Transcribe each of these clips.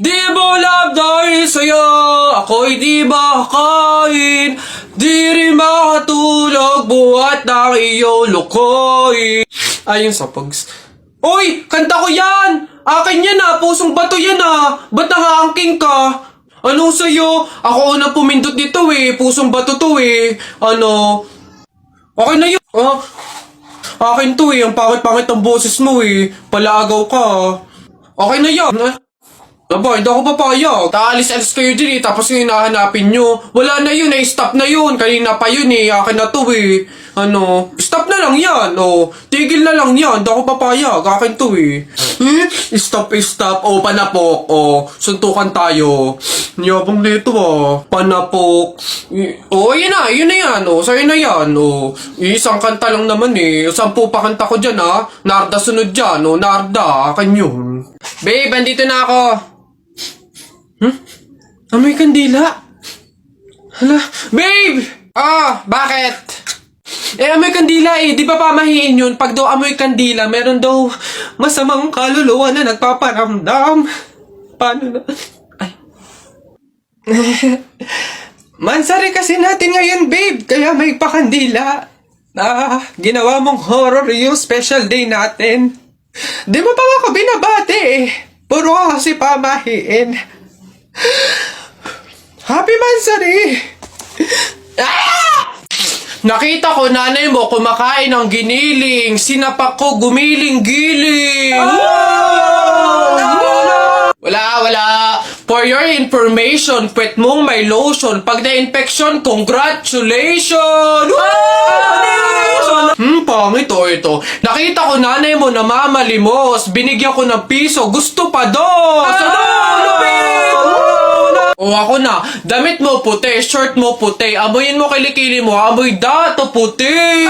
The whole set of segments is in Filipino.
Di mo love dahil sa'yo, ako'y di makakain. Di rin makatulog, buhat ng iyong lukoy. Ayun sa pags... Uy! Kanta ko yan! Akin yan ah! Pusong bato yan ah! Ba't nakaangking ka? Ano sa'yo? Ako unang pumindot dito eh. Pusong bato to eh. Ano? Okay na yun. Ah, akin to eh. Ang pangit-pangit ang boses mo eh. Palaagaw ka. Okay na yan. Aba, hindi ako papayag. Taalis-alis kayo din eh, tapos yung hinahanapin nyo. Wala na yun eh, stop na yun. Kanina pa yun eh, akin na to eh. Ano, stop na lang yan, oh. Tigil na lang yan, hindi ako papayag. Akin to eh. Stop. Oh, panapok, oh. Suntukan tayo. Niyabang nito ah. Panapok. Oh, yun na yan, oh. Sa'yo na yan, oh. Isang kanta lang naman eh. 10 pa kanta ko dyan ah. Narda sunod dyan, oh. Narda, akin yun. Babe, andito na ako. Amoy kandila. Hala, babe! Bakit? Amoy kandila eh. Di ba pamahiin yun? Pag daw amoy kandila, meron daw masamang kaluluwa na nagpaparamdam. Paano na? Ay. Mansari kasi natin ngayon, babe. Kaya may pakandila. Ginawa mong horror yung special day natin. Di mo pa ako binabati eh. Puro ka kasi pamahiin. Happy Mansari! Nakita ko nanay mo kumakain ng giniling. Sinapak ko gumiling-giling. Wala. For your information, pwet mong may lotion. Pag na-infection, congratulations! Pangit ito. Nakita ko nanay mo namamalimos. Binigyan ko ng piso. Gusto pa doon. O ako na, damit mo puti, shirt mo puti, amoyin mo kilikili mo, amoy dato puti!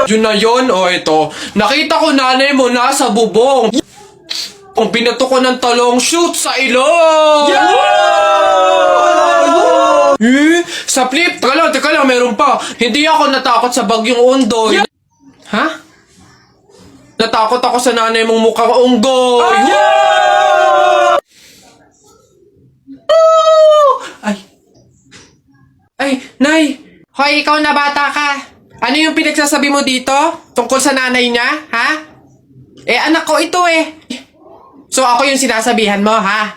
Yun na yun, o ito. Nakita ko nanay mo nasa bubong. Kung binato ko ng talong, shoot sa ilong! Sa flip, teka lang, meron pa. Hindi ako natakot sa bagyong Ondoy. Ha? Natakot ako sa nanay mong mukhang unggoy. Ay, Nay! Hoy, ikaw na bata ka. Ano yung pinagsasabi mo dito? Tungkol sa nanay niya, ha? Anak ko ito eh. So, ako yung sinasabihan mo, ha?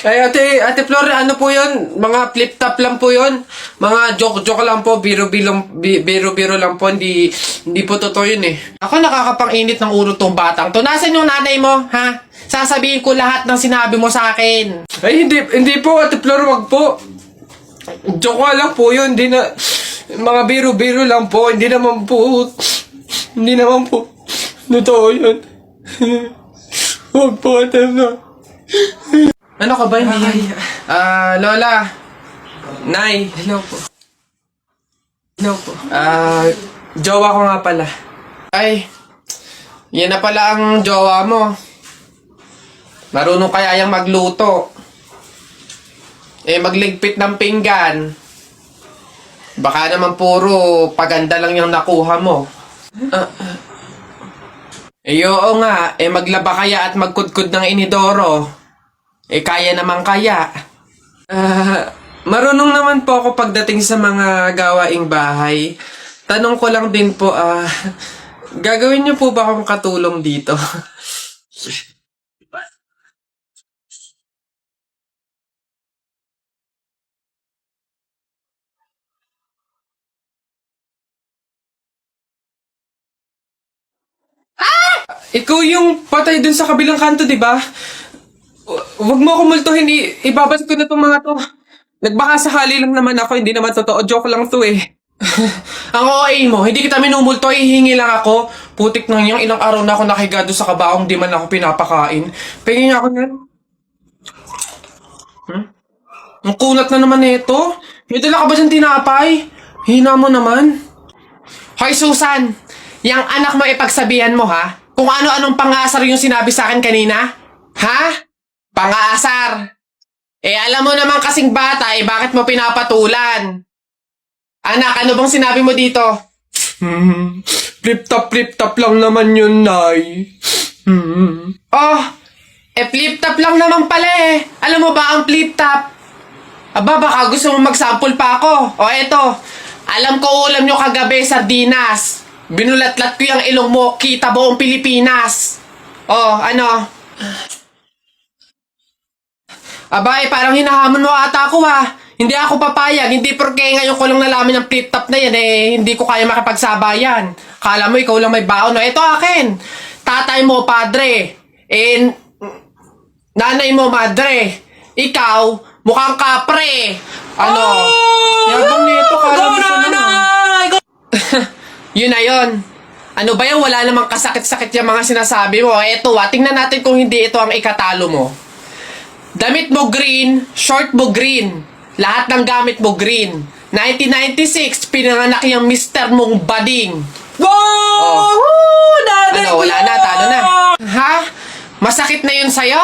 Ay, Ate Flor, ano po yun? Mga flip-top lang po yun. Mga joke-joke lang po. Biro-biro lang po. Hindi po totoo yun eh. Ako nakakapang-init ng ulo tong batang to. Nasaan yung nanay mo, ha? Sasabihin ko lahat ng sinabi mo sa akin. Ay, hindi po, Ate Flor, wag po. Joke lang po yun. Hindi na... Mga biro-biro lang po. Hindi naman po... Totoo yun. Wag po, Ate Flor. Ano ka ba? Lola. Nay. Hello po. Jowa ko nga pala. Ay, yan na pala ang jowa mo. Marunong kaya yung magluto. Magligpit ng pinggan. Baka naman puro paganda lang yung nakuha mo. Oo nga, maglaba kaya at magkudkud ng inidoro. Kaya naman kaya. Marunong naman po ako pagdating sa mga gawaing bahay. Tanong ko lang din po, gagawin niyo po ba akong katulong dito? Ikaw yung patay dun sa kabilang kanto, di ba? Huwag mo ako multuhin, ibabalik ko na tong mga to. Nagbaka sakali lang naman ako, hindi naman totoo. Joke lang to eh. Ang OA mo, hindi kita minumulto, hihingi lang ako. Putik nang yung ilang araw na ako nakiga doon sa kabaong, di man ako pinapakain. Pingin ako yan. Ang kunat na naman nito. May dala ka ba dyan tinapay? Hina mo naman. Hoy Susan, yung anak mo ipagsabihan mo ha? Kung ano-anong pang-aasar yung sinabi sa akin kanina? Ha? Pang-aasar. Alam mo naman kasing bata, bakit mo pinapatulan? Anak, ano bang sinabi mo dito? Flip-top lang naman yun, Nay. Flip top lang naman pala eh. Alam mo ba ang flip top? Aba, baka gusto mo mag-sample pa ako. O eto, alam ko ulam nyo kagabi, sardinas. Binulatlat ko yung ilong mo, kita buong Pilipinas. O, ano? Aba, parang hinahamon mo ata ako ha. Hindi ako papayag, hindi porke ngayon ko lang nalaman yung flip top na yan hindi ko kaya makipagsabayan. Kala mo ikaw lang may baon. No, ito akin. Tatay mo, padre. Nanay mo, madre. Ikaw, mukhang kapre. Ano? Yabang nito, kala mo siya naman. Yun na yun. Ano ba yun? Wala namang kasakit-sakit yung mga sinasabi mo. Eto tingnan natin kung hindi ito ang ikatalo mo. Damit mo green, short mo green. Lahat ng gamit mo green. 1996, pinanganak yung mister mong bading. Wow! Ano, wala na, talo na. Ha? Masakit na yun sa'yo?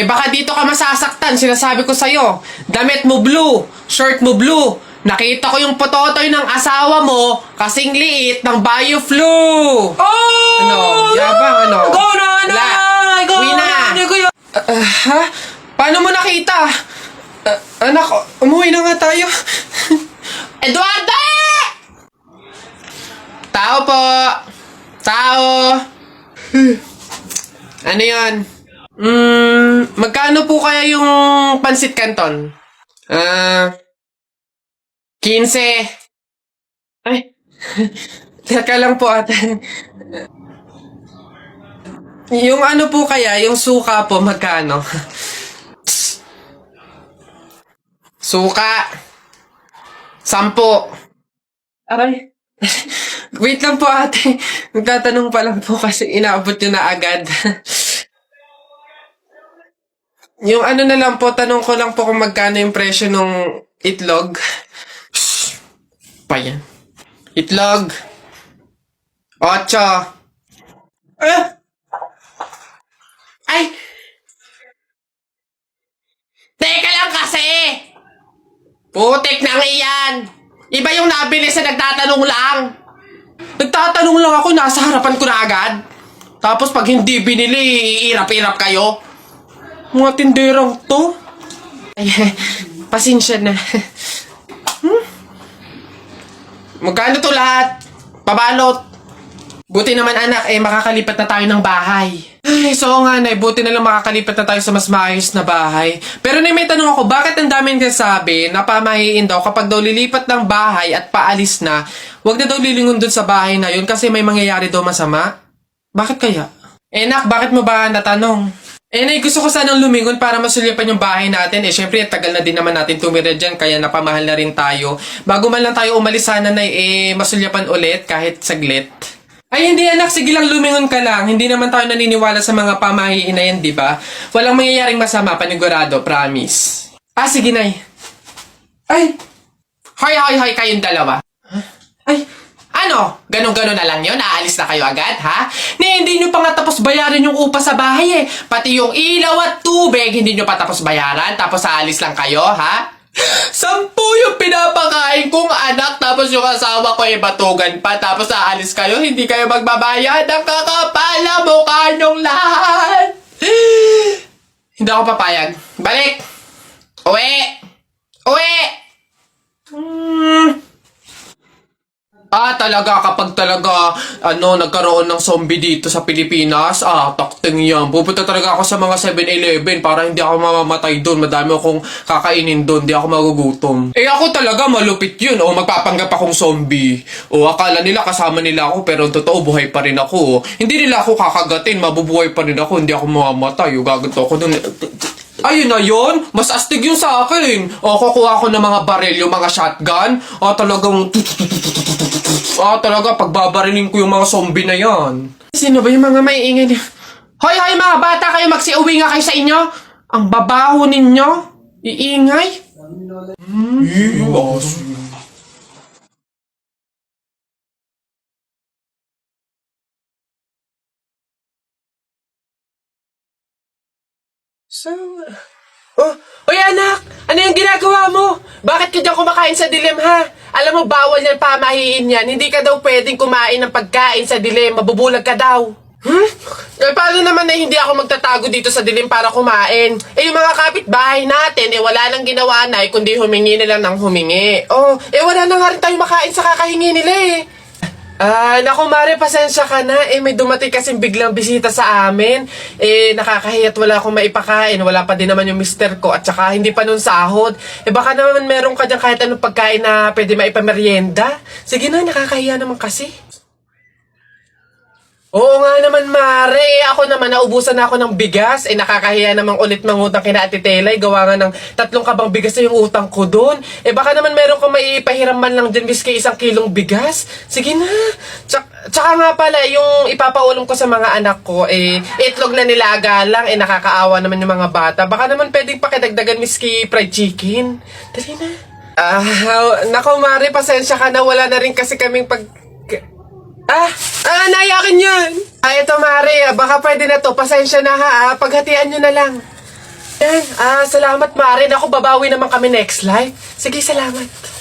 Baka dito ka masasaktan, sinasabi ko sa'yo. Damit mo blue, shirt mo blue. Nakita ko yung pototoy ng asawa mo kasing liit ng bio-flu. Oh! Ano? Yabang, ano? Go na! Uwi na! Ha? Paano mo nakita? Anak, umuwi na nga tayo. Eduardo! Tao po! Tao! Ano yan? Magkano po kaya yung pansit canton? 15. Ay, teka lang po ate. Yung ano po kaya, yung suka po, magkano? Suka. 10. Aray. Wait lang po ate. Nagtatanong pa lang po kasi inaabot nyo na agad. Yung ano na lang po, tanong ko lang po kung magkano yung presyo ng itlog. Shhh. Pa yan. Itlog. 8. Ay! Teka lang kasi! Putik nang iyan! Iba yung nabili sa nagtatanong lang. Nagtatanong lang ako, nasa harapan ko na agad. Tapos pag hindi binili, iirap-irap kayo. Mga tinderang to. Ay, pasensya na. Magkano to lahat? Pabalot. Buti naman anak, makakalipat na tayo ng bahay. Ay, so nga nay, buti na lang makakalipat na tayo sa mas maayos na bahay. Pero may tanong ako, bakit ang daming kasabi na pamahiin daw kapag daw lilipat ng bahay at paalis na, wag na daw lilingon dun sa bahay na yun kasi may mangyayari daw masama? Bakit kaya? Nak, bakit mo ba natanong? Nay, gusto ko sanang lumingon para masulyapan yung bahay natin. Syempre, tagal na din naman natin tumira dyan, kaya napamahal na rin tayo. Bago man lang tayo umalis sana na masulyapan ulit kahit saglit. Ay, hindi anak, sige lang lumingon ka lang. Hindi naman tayo naniniwala sa mga pamahiin na yan, di ba? Walang mangyayaring masama, panigurado, promise. Sige nay. Ay! Hoy, kayong dalawa. Ay, ano? Ganon-ganon na lang yun? Aalis na kayo agad, ha? Hindi nyo pa nga tapos bayaran yung upa sa bahay Pati yung ilaw at tubig, hindi nyo pa tapos bayaran, tapos aalis lang kayo, ha? 10 yung pinapakain kong anak, tapos yung asawa ko batugan pa, tapos aalis kayo, hindi kayo magbabayad. Ang kakapal na mukha nyong lahat. Hindi ako papayag. Balik! Uwi! Talaga, kapag talaga, nagkaroon ng zombie dito sa Pilipinas, takting yan. Pupunta talaga ako sa mga 7-Eleven para hindi ako mamamatay doon. Madami akong kakainin doon, hindi ako magugutom. Ako talaga, malupit yun. Magpapanggap akong zombie. Akala nila kasama nila ako, pero totoo, buhay pa rin ako. Hindi nila ako kakagatin, mabubuhay pa rin ako, hindi ako mamamatay. Gaganto ako doon. Ayun na yun, mas astig yung sa akin. Kukuha ko ng mga baril, yung mga shotgun. Talaga, pagbabarilin ko yung mga zombie na yan. Sino ba yung mga maiingay niya? Hoy, mga bata kayo, magsiuwi nga kayo sa inyo. Ang babaho ninyo. Iingay. Uy anak, ano yung ginagawa mo? Bakit ka dyan kumakain sa dilim ha? Alam mo, bawal yan pamahiin yan. Hindi ka daw pwedeng kumain ng pagkain sa dilim, mabubulag ka daw. Eh, paano naman na hindi ako magtatago dito sa dilim para kumain? Eh, yung mga kapitbahay natin, wala nang ginawa na, kundi humingi nila ng humingi. Oh, wala na nga rin tayo makain sa kakahingi nila eh. Naku Mare, pasensya ka na. May dumating kasing biglang bisita sa amin. Nakakahiya't wala akong maipakain. Wala pa din naman yung mister ko. At saka hindi pa nun sahod. Baka naman meron ka dyan kahit anong pagkain na pwede maipamerienda. Sige na, nakakahiya naman kasi. Oo nga naman, Mare. Ako naman, naubusan na ako ng bigas. Nakakahiya namang ulit mangutang kina Ate Telay. Gawa nga ng 3 kabang bigas na yung utang ko doon. Baka naman meron kong maipahiram man lang dyan miski 1 kilong bigas. Sige na. Tsaka nga pala, yung ipapaulam ko sa mga anak ko, itlog na nilaga lang. Nakakaawa naman yung mga bata. Baka naman pwedeng pakidagdagan miski fried chicken. Dali na. Nako, Mare, pasensya ka na. Wala na rin kasi kaming nayakin yan. Ito Mare, baka pwede na to. Pasensya na ha. Paghatian nyo na lang. Yan. Salamat Mare. Naku, babawi naman kami next live. Sige, salamat.